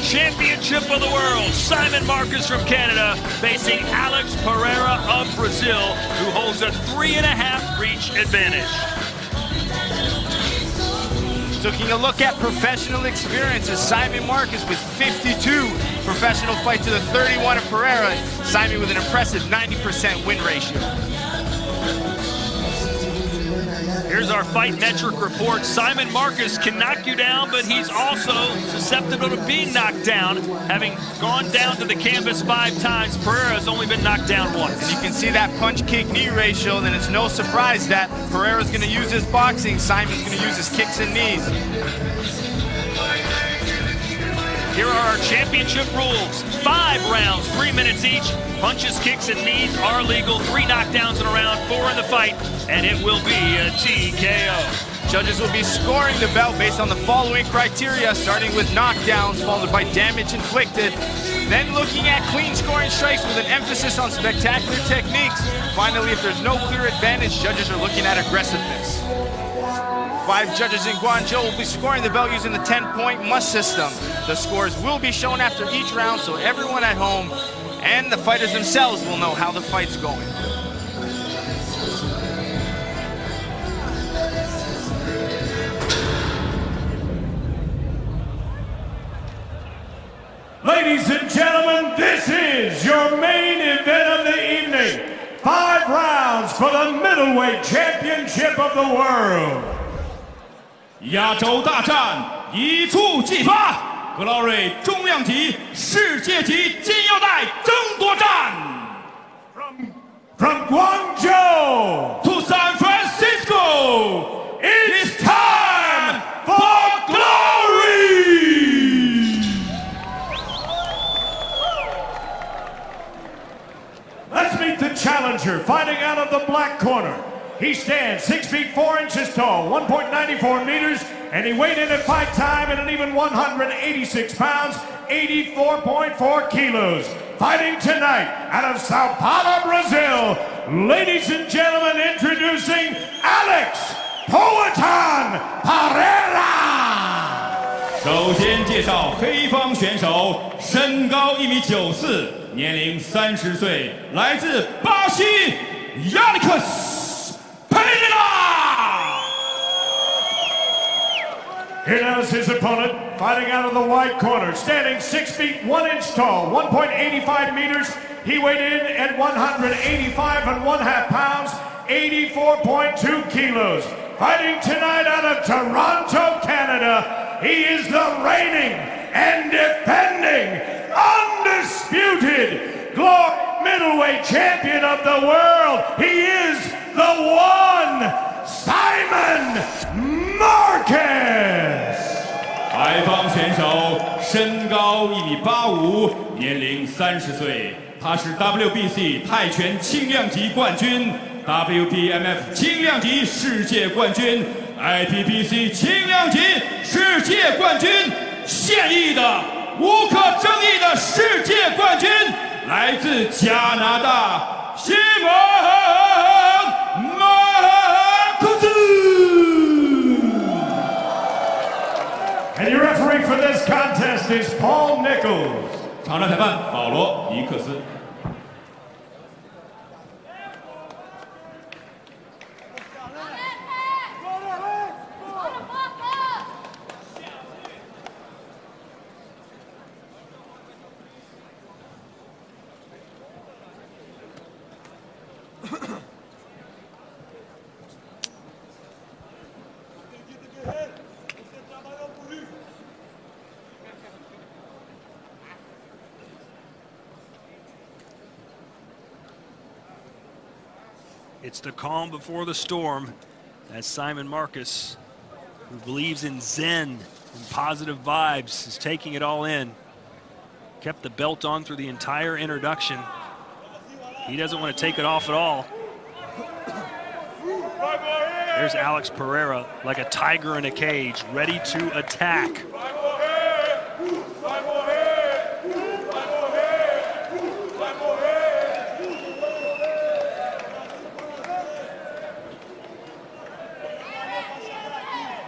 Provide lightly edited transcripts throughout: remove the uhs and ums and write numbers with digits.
championship of the world. Simon Marcus from Canada facing Alex Pereira of Brazil, who holds a 3.5 reach advantage. Taking a look at professional experiences, Simon Marcus with 52 professional fights to the 31 of Pereira. Simon with an impressive 90% win ratio. Here's our fight metric report. Simon Marcus can knock you down, but he's also susceptible to being knocked down. Having gone down to the canvas 5 times, Pereira has only been knocked down once. And you can see that punch-kick-knee ratio, then it's no surprise that Pereira's going to use his boxing, Simon's going to use his kicks and knees. Here are our championship rules. 5 rounds, 3 minutes each. Punches, kicks, and knees are legal. 3 knockdowns in a round, 4 in the fight, and it will be a TKO. Judges will be scoring the bout based on the following criteria, starting with knockdowns, followed by damage inflicted, then looking at clean scoring strikes with an emphasis on spectacular techniques. Finally, if there's no clear advantage, judges are looking at aggressiveness. 5 judges in Guangzhou will be scoring the belt using the 10-point must system. The scores will be shown after each round, so everyone at home and the fighters themselves will know how the fight's going. Ladies and gentlemen, this is your main event of the evening. 5 rounds for the middleweight championship of the world. 亚洲大战一触即发，格劳瑞重量级世界级金腰带争夺战。From Guangzhou to San Francisco, it's time for glory! Let's meet the challenger, fighting out of the black corner. He stands 6 feet 4 inches tall, 1.94 meters, and he weighed in at fight time at an even 186 pounds, 84.4 kilos. Fighting tonight out of Sao Paulo, Brazil, ladies and gentlemen, introducing Alex Poatan Pereira. 首先介绍黑方选手，身高1.94米，年龄30岁，来自巴西亚历克斯Pereira. Here now is his opponent, fighting out of the white corner, standing 6 feet 1 inch tall, 1.85 meters. He weighed in at 185.5 pounds, 84.2 kilos. Fighting tonight out of Toronto, Canada, he is the reigning and defending, undisputed middleweight champion of the world. He is the one, Simon Marcus. 白方选手身高1.85米，年龄30岁，他是 WBC 泰拳轻量级冠军， WPMF 轻量级世界冠军， IPPC 轻量级世界冠军，现役的无可争议的世界冠军，来自加拿大西蒙马库斯。 And your referee for this contest is Paul Nichols. 场上裁判保罗·尼克斯。 It's the calm before the storm, as Simon Marcus, who believes in Zen and positive vibes, is taking it all in. Kept the belt on through the entire introduction. He doesn't want to take it off at all. There's Alex Pereira, like a tiger in a cage, ready to attack.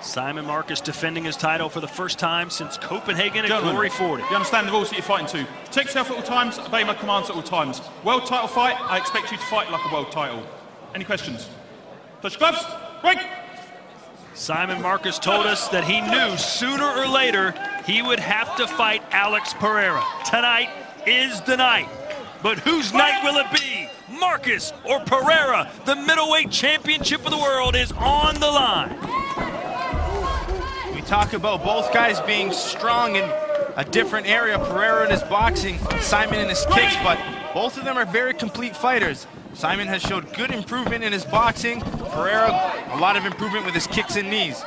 Simon Marcus defending his title for the first time since Copenhagen at Glory 40. You understand the rules that you're fighting to. Protect yourself at all times, obey my commands at all times. World title fight, I expect you to fight like a world title. Any questions? Touch gloves, break! Simon Marcus told us that he knew sooner or later he would have to fight Alex Pereira. Tonight is the night. But whose night will it be? Marcus or Pereira? The middleweight championship of the world is on the line. We talk about both guys being strong in a different area. Pereira in his boxing, Simon in his kicks, but both of them are very complete fighters. Simon has showed good improvement in his boxing. Pereira, a lot of improvement with his kicks and knees.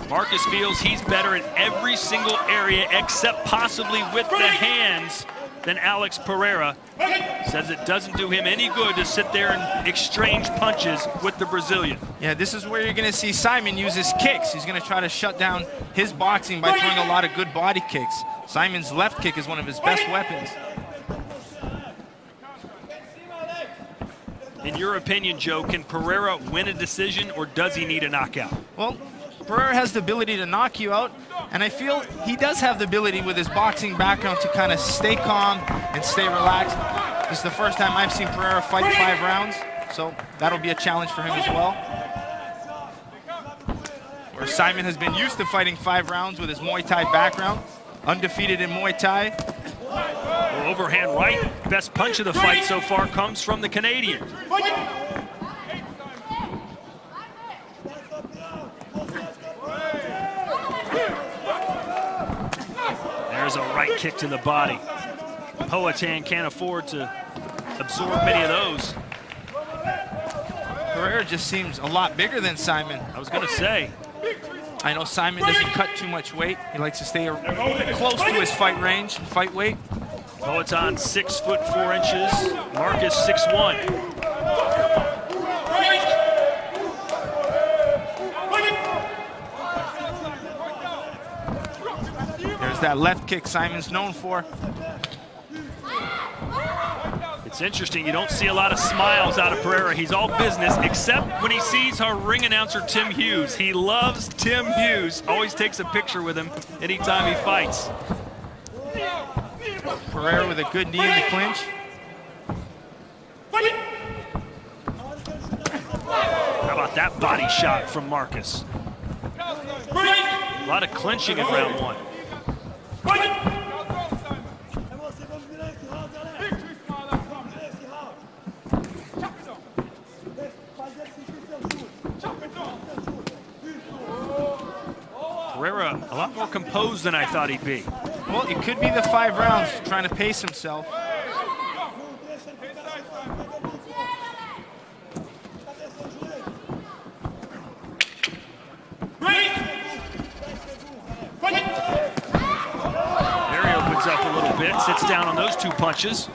Marcus feels he's better in every single area except possibly with the hands than Alex Pereira. Says it doesn't do him any good to sit there and exchange punches with the Brazilian. Yeah, this is where you're going to see Simon use his kicks. He's going to try to shut down his boxing by throwing a lot of good body kicks. Simon's left kick is one of his best weapons. In your opinion, Joe, can Pereira win a decision or does he need a knockout? Well, Pereira has the ability to knock you out, and I feel he does have the ability with his boxing background to kind of stay calm and stay relaxed. This is the first time I've seen Pereira fight 5 rounds, so that'll be a challenge for him as well. Where Simon has been used to fighting 5 rounds with his Muay Thai background, undefeated in Muay Thai. Well, overhand right, best punch of the fight so far comes from the Canadian. There's a right kick to the body. Poatan can't afford to absorb many of those. Pereira just seems a lot bigger than Simon. I was going to say. I know Simon doesn't cut too much weight. He likes to stay close to his fight range, fight weight. Poatan 6'4". Marcus 6'1". There's that left kick Simon's known for. It's interesting, you don't see a lot of smiles out of Pereira. He's all business, except when he sees our ring announcer, Tim Hughes. He loves Tim Hughes, always takes a picture with him anytime he fights. Pereira with a good knee in the clinch. How about that body shot from Marcus? A lot of clinching in round 1. Pereira, a lot more composed than I thought he'd be. Well, it could be the 5 rounds, trying to pace himself. There he opens up a little bit, sits down on those 2 punches.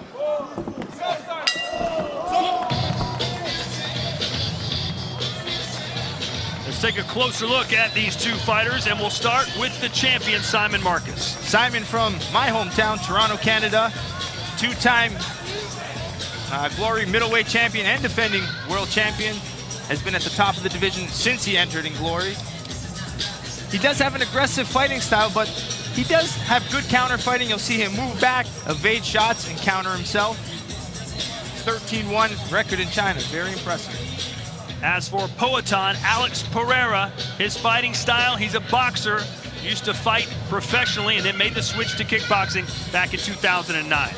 Let's take a closer look at these 2 fighters, and we'll start with the champion, Simon Marcus. Simon from my hometown, Toronto, Canada. 2-time Glory middleweight champion and defending world champion. Has been at the top of the division since he entered in Glory. He does have an aggressive fighting style, but he does have good counter fighting. You'll see him move back, evade shots, and counter himself. 13-1 record in China, very impressive. As for Poatan, Alex Pereira, his fighting style, he's a boxer, used to fight professionally and then made the switch to kickboxing back in 2009.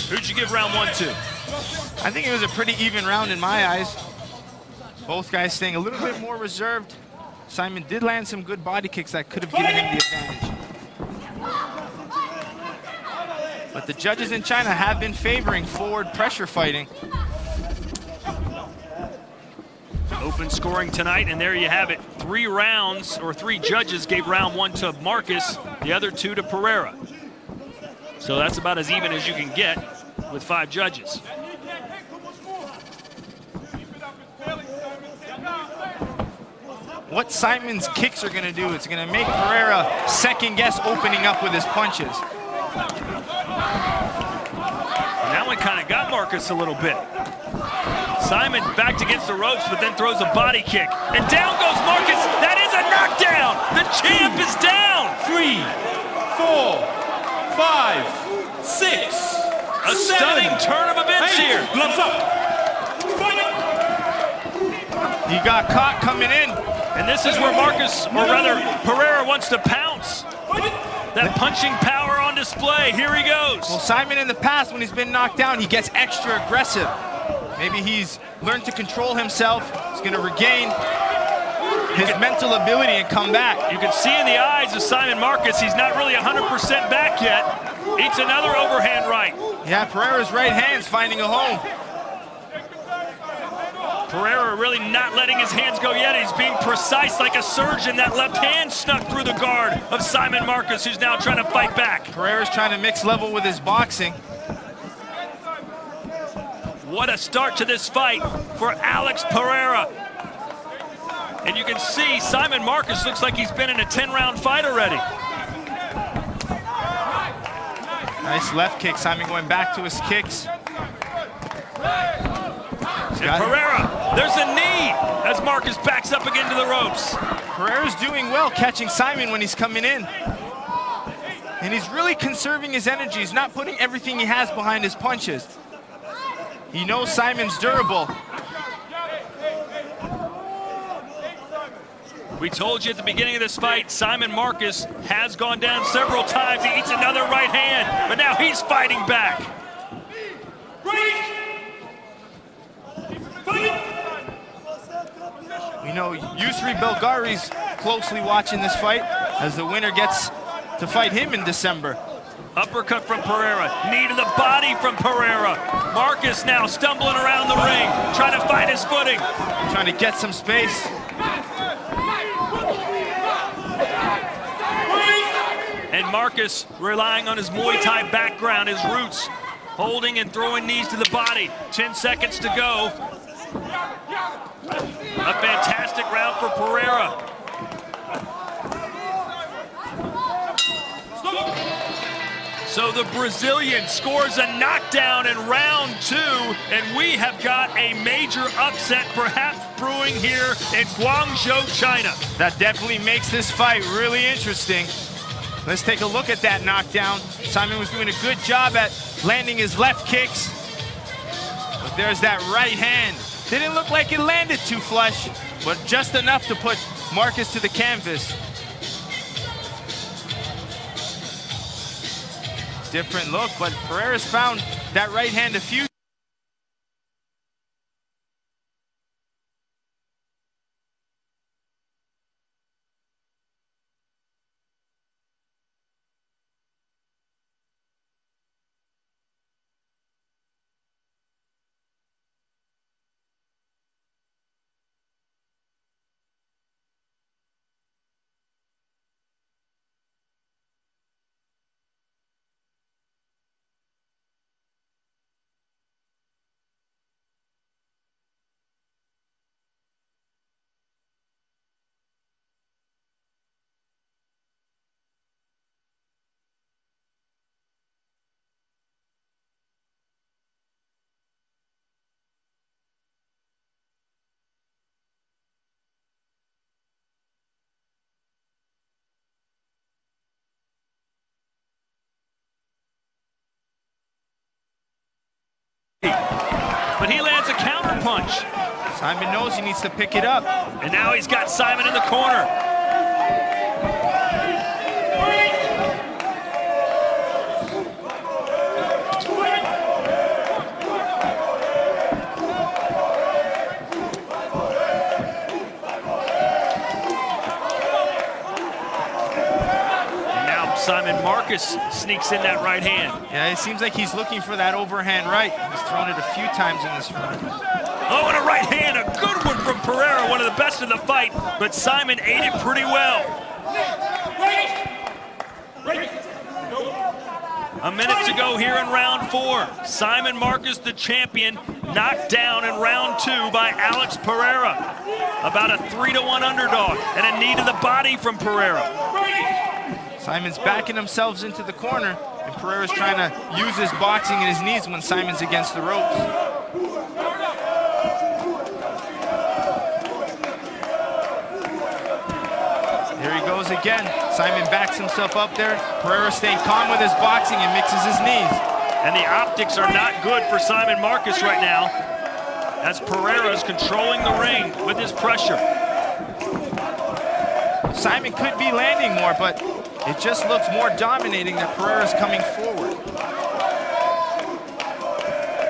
Who'd you give round 1 to? I think it was a pretty even round in my eyes. Both guys staying a little bit more reserved. Simon did land some good body kicks that could have given him the advantage. But the judges in China have been favoring forward pressure fighting. Open scoring tonight, and there you have it. 3 rounds, or 3 judges gave round 1 to Marcus, the other 2 to Pereira. So that's about as even as you can get with 5 judges. What Simon's kicks are going to do, it's going to make Pereira second guess opening up with his punches. Marcus a little bit. Simon backed against the ropes, but then throws a body kick. And down goes Marcus. That is a knockdown. The champ is down. 3, 4, 5, 6. A stunning turn of events here. Gloves up. Fight. He got caught coming in. And this is where Marcus, or rather Pereira, wants to pounce. That punching power on display. Here he goes. Well, Simon in the past, when he's been knocked down, he gets extra aggressive. Maybe he's learned to control himself. He's going to regain his mental ability and come back. You can see in the eyes of Simon Marcus, he's not really 100% back yet. Eats another overhand right. Yeah, Pereira's right hand's finding a home. Pereira really not letting his hands go yet. He's being precise like a surgeon. That left hand snuck through the guard of Simon Marcus, who's now trying to fight back. Pereira's trying to mix level with his boxing. What a start to this fight for Alex Pereira. And you can see Simon Marcus looks like he's been in a 10-round fight already. Nice left kick. Simon going back to his kicks. And Pereira, there's a knee as Marcus backs up again to the ropes. Pereira's doing well catching Simon when he's coming in. And he's really conserving his energy. He's not putting everything he has behind his punches. He knows Simon's durable. We told you at the beginning of this fight, Simon Marcus has gone down several times. He eats another right hand, but now he's fighting back. We know Yusri Belgari's closely watching this fight as the winner gets to fight him in December. Uppercut from Pereira, knee to the body from Pereira. Marcus now stumbling around the ring, trying to find his footing. Trying to get some space. And Marcus relying on his Muay Thai background, his roots, holding and throwing knees to the body. 10 seconds to go. A fantastic round for Pereira. So the Brazilian scores a knockdown in round 2, and we have got a major upset perhaps brewing here in Guangzhou, China. That definitely makes this fight really interesting. Let's take a look at that knockdown. Simon was doing a good job at landing his left kicks. But there's that right hand. Didn't look like it landed too flush, but just enough to put Marcus to the canvas. Different look, but Pereira's found that right hand a few. But he lands a counter punch. Simon knows he needs to pick it up. And now he's got Simon in the corner. Simon Marcus sneaks in that right hand. Yeah, it seems like he's looking for that overhand right. He's thrown it a few times in this round. Oh, and a right hand, a good one from Pereira, one of the best in the fight, but Simon ate it pretty well. A minute to go here in round 4. Simon Marcus, the champion, knocked down in round 2 by Alex Pereira. About a 3-1 underdog, and a knee to the body from Pereira. Simon's backing himself into the corner, And Pereira's trying to use his boxing and his knees when Simon's against the ropes. Here he goes again. Simon backs himself up there. Pereira staying calm with his boxing and mixes his knees. And the optics are not good for Simon Marcus right now, as Pereira is controlling the ring with his pressure. Simon could be landing more, but it just looks more dominating that Pereira's coming forward.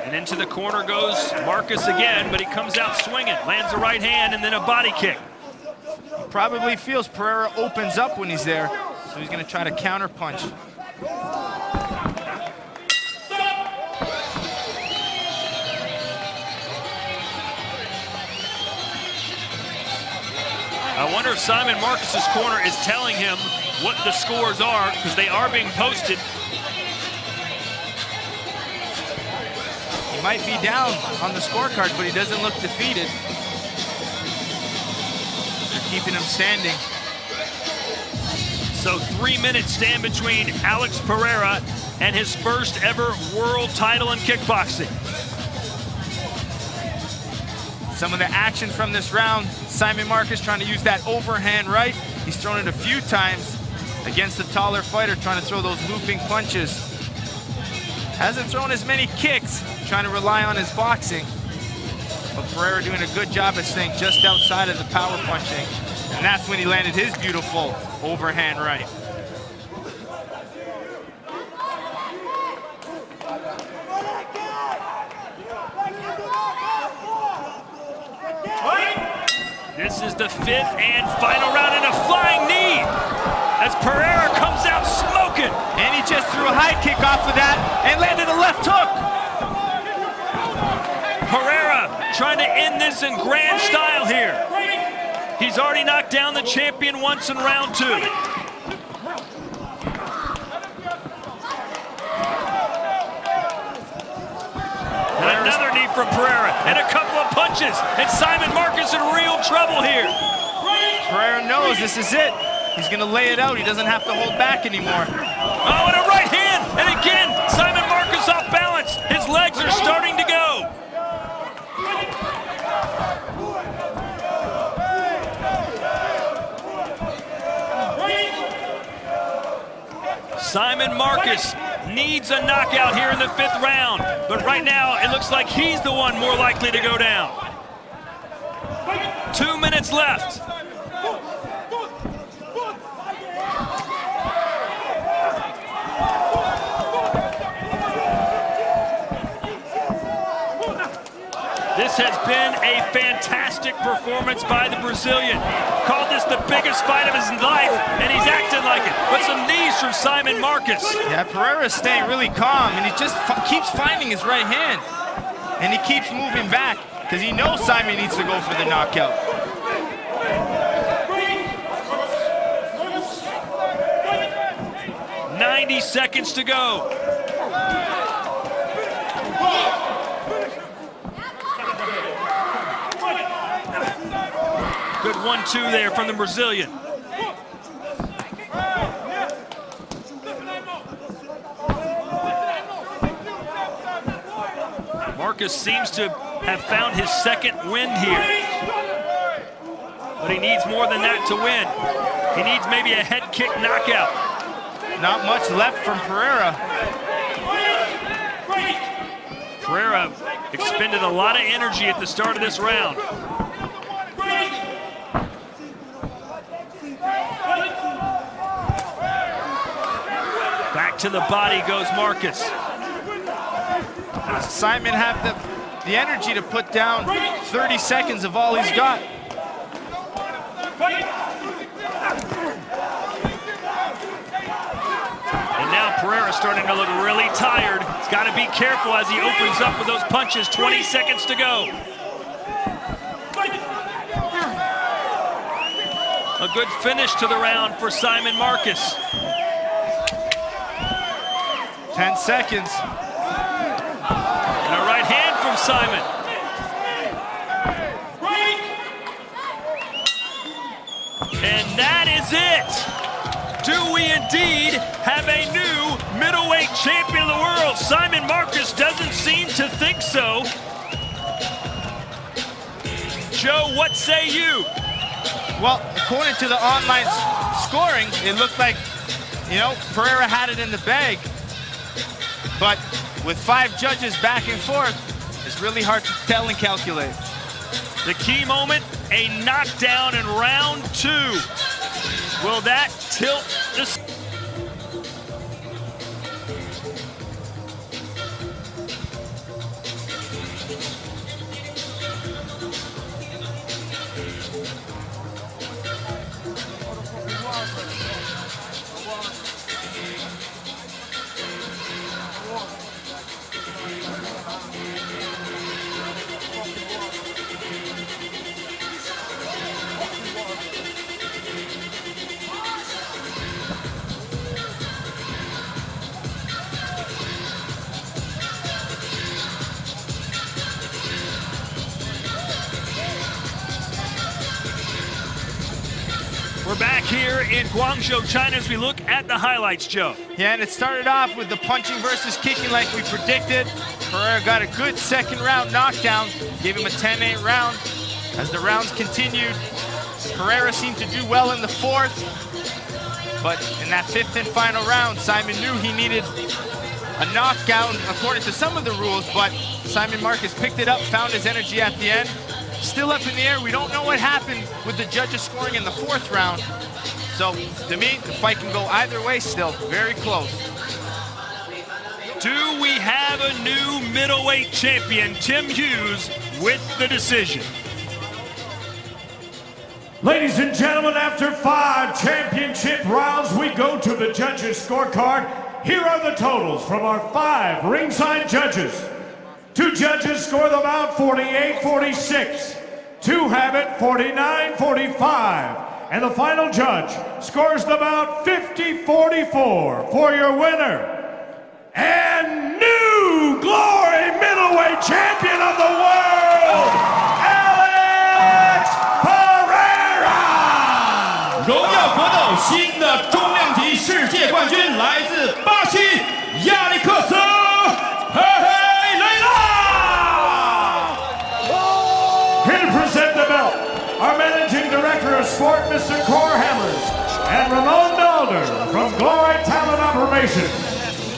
And into the corner goes Marcus again, but he comes out swinging, lands a right hand and then a body kick. Probably feels Pereira opens up when he's there, so he's going to try to counter punch. I wonder if Simon Marcus's corner is telling him what the scores are, because they are being posted. He might be down on the scorecard, but he doesn't look defeated. They're keeping him standing. So 3 minutes stand between Alex Pereira and his first ever world title in kickboxing. Some of the action from this round, Simon Marcus trying to use that overhand right. He's thrown it a few times against the taller fighter, trying to throw those looping punches. Hasn't thrown as many kicks, trying to rely on his boxing. But Pereira doing a good job of staying just outside of the power punching. And that's when he landed his beautiful overhand right. This is the fifth and final round, and a flying knee as Pereira comes out smoking. And he just threw a high kick off of that and landed a left hook. Pereira trying to end this in grand style here. He's already knocked down the champion once in round 2. And another knee from Pereira, and a couple of punches, and Simon Marcus in real trouble here. Pereira knows this is it. He's going to lay it out. He doesn't have to hold back anymore. Oh, and a right hand, and again, Simon Marcus off balance. His legs are starting to go. Simon Marcus needs a knockout here in the 5th round, but right now it looks like he's the one more likely to go down. 2 minutes left. This has been a fantastic performance by the Brazilian. Called this the biggest fight of his life, and he's acting like it. But some knees from Simon Marcus. Yeah, Pereira's staying really calm, and he just keeps finding his right hand. And he keeps moving back, because he knows Simon needs to go for the knockout. "90 seconds to go. Good 1-2 there from the Brazilian. Marcus seems to have found his second wind here. But he needs more than that to win. He needs maybe a head kick knockout. Not much left from Pereira. Pereira expended a lot of energy at the start of this round. Back to the body goes Marcus. Does Simon have the energy to put down 30 seconds of all he's got? And now Pereira's starting to look really tired. He's got to be careful as he opens up with those punches. 20 seconds to go. A good finish to the round for Simon Marcus. 10 seconds. And a right hand from Simon. And that is it. Do we indeed have a new middleweight middleweight champion of the world. Simon Marcus doesn't seem to think so. Joe, what say you? Well, according to the online scoring, it looked like, Pereira had it in the bag. But with 5 judges back and forth, it's really hard to tell and calculate. The key moment, a knockdown in round 2. Will that tilt the... We're back here in Guangzhou, China, as we look at the highlights, Joe. Yeah, and it started off with the punching versus kicking like we predicted. Pereira got a good second round knockdown, gave him a 10-8 round. As the rounds continued, Pereira seemed to do well in the 4th. But in that 5th and final round, Simon knew he needed a knockdown according to some of the rules, but Simon Marcus picked it up, found his energy at the end. Still up in the air. We don't know what happened with the judges scoring in the 4th round. So, to me, the fight can go either way still. Very close. Do we have a new middleweight champion, Tim Hughes, with the decision? Ladies and gentlemen, after 5 championship rounds, we go to the judges' scorecard. Here are the totals from our 5 ringside judges. 2 judges score the bout 48-46. 2 have it 49-45. And the final judge scores the bout 50-44 for your winner and new glory middleweight champion of the world, Alex Pereira! 荣耀搏斗新的重量级世界冠军来自巴西亚历克斯·佩雷拉。 Here to present the belt, our managing director of sport, Mr. Cor Hammers, and Ramon Dalder from Glory Talent Operation.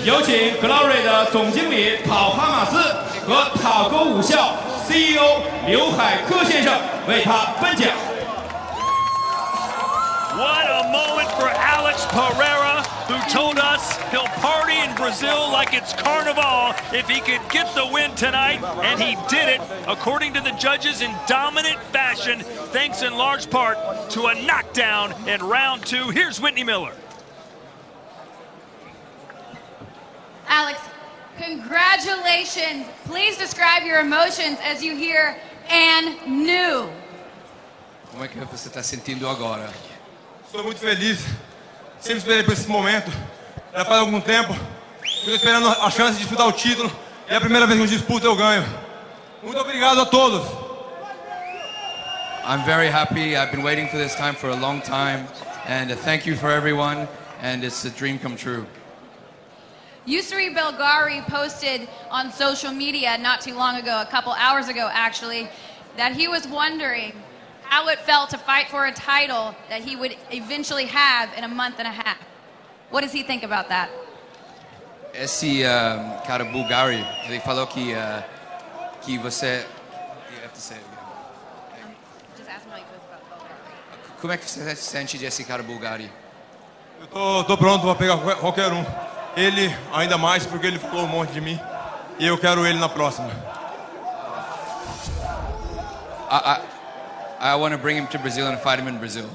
有请 Glory 的总经理陶哈马斯和塔沟武校 CEO 刘海科先生为他颁奖。 What a moment for Alex Pereira, who told us he'll party in Brazil like it's Carnival if he could get the win tonight, and he did it, according to the judges, in dominant fashion, thanks in large part to a knockdown in round 2. Here's Whitney Miller. Alex, congratulations. Please describe your emotions as you hear "and new." Como é que você está sentindo agora? Estou muito feliz. Sempre esperei por esse momento. Já faz algum tempo. Estou esperando a chance de disputar o título. E é a primeira vez que eu disputo eu ganho. Muito obrigado a todos. I'm very happy. I've been waiting for this time for a long time. And thank you for everyone. And it's a dream come true. Yusri Belgari posted on social media not too long ago, a couple hours ago actually, that he was wondering how it felt to fight for a title that he would eventually have in a month and a half. What does he think about that? Esse cara Bulgari, ele falou que você... You have to say it again. Just ask him how he feels about Belgari. Como é que você se sente desse cara Bulgari? Eu tô pronto para pegar qualquer um. Ele ainda mais porque ele falou um monte de mim. E eu quero ele na próxima. I want to bring him to Brazil and fight him in Brazil.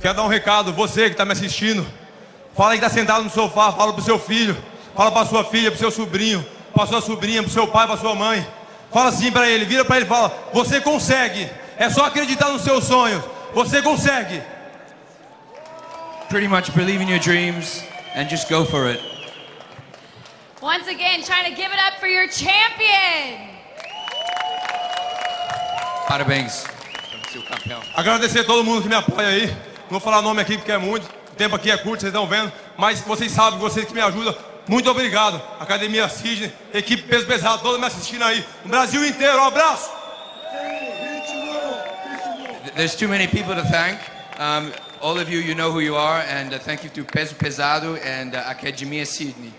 Quero dar um recado, você que está me assistindo. Fala que está sentado no sofá, fala pro seu filho, fala para sua filha, pro seu sobrinho, para sua sobrinha, pro seu pai, para sua mãe. Fala assim para ele, vira para ele e fala: você consegue. É só acreditar nos seus sonhos. Você consegue. Pretty much believe in your dreams and just go for it. Once again, trying to give it up for your champion. Parabéns, seu campeão. Agradecer a todo mundo que me apoia aí. Não vou falar nome aqui porque é muito. O tempo aqui é curto, vocês estão vendo. mas vocês sabem, vocês que me ajudam, muito obrigado. Academia Sidney, equipe peso pesado, todos me assistindo aí. No Brasil inteiro, um abraço. There's too many people to thank. All of you, you know who you are, and thank you to Peso Pesado and Academia Sidney.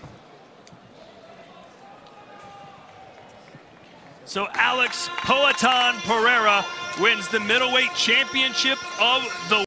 So Alex Poatan Pereira wins the middleweight championship of the